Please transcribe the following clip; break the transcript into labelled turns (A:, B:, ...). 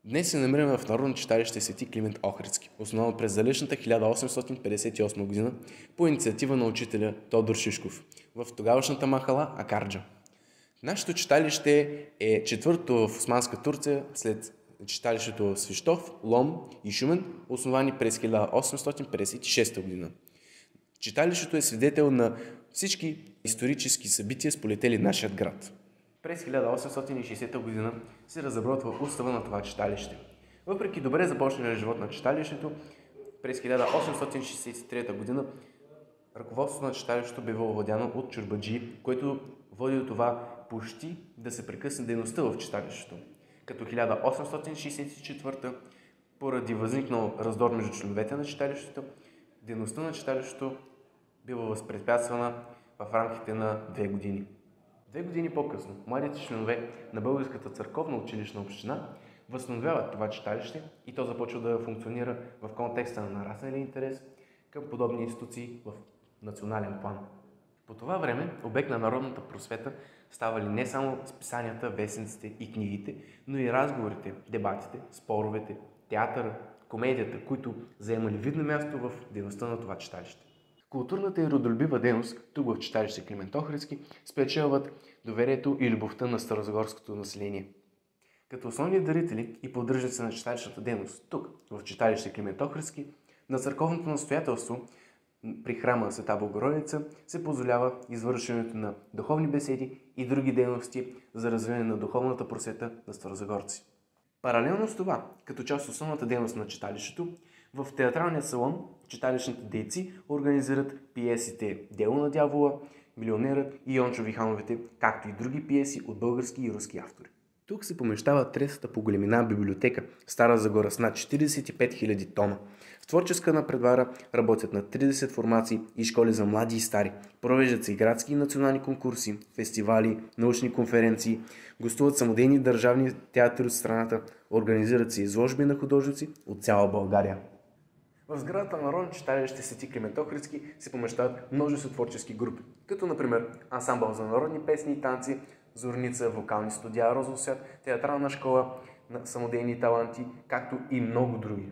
A: Днес се намираме в Народно читалище Свети Климент Охридски, основано през далечната 1858 г. по инициатива на учителя Тодор Шишков в тогавашната махала Акарджа. Нашето читалище е четвърто в Османска Турция след читалището Свищов, Лом и Шумен, основани през 1856 г. Читалището е свидетел на всички исторически събития, сполетели нашият град. През 1860 г. се разработва устава на това читалище. Въпреки добре започналия живот на читалището, през 1863 г. ръководството на читалището бива овладяно от чорбаджии, което води до това почти да се прекъсне дейността в читалището. Като 1864 поради възникнал раздор между членовете на читалището, дейността на читалището бива възпрепятствана в рамките на 2 години. 2 години по-късно, младите членове на Българската църковна училищна община възстановяват това читалище и то започва да функционира в контекста на нарасналия интерес към подобни институции в национален план. По това време обект на народната просвета ставали не само списанията, вестниците и книгите, но и разговорите, дебатите, споровете, театъра, комедията, които заемали видно място в дейността на това читалище. Културната и родолюбива дейност тук в читалище Климент Охридски спечелват доверието и любовта на старозагорското население. Като основни дарители и поддръжници на читалищната дейност тук в читалище Климент Охридски, на църковното настоятелство при храма Света Богородица се позволява извършването на духовни беседи и други дейности за развиване на духовната просвета на старозагорци. Паралелно с това, като част от основната дейност на читалището, в театралния салон читалищните дейци организират пиесите Дело на дявола, Милионерът и Йончо Вихановете, както и други пиеси от български и руски автори. Тук се помещава третата по големина библиотека в Стара Загора с над 45 000 тома. В творческа напредвара работят на 30 формации и школи за млади и стари. Провеждат се и градски и национални конкурси, фестивали, научни конференции, гостуват самодейни държавни театри от страната, организират се изложби на художници от цяла България. В сградата на Народно читалище Свети Климент Охридски се помещават множество творчески групи, като например ансамбъл за народни песни и танци, зорница, вокални студия Розов свят, театрална школа на самодейни таланти, както и много други.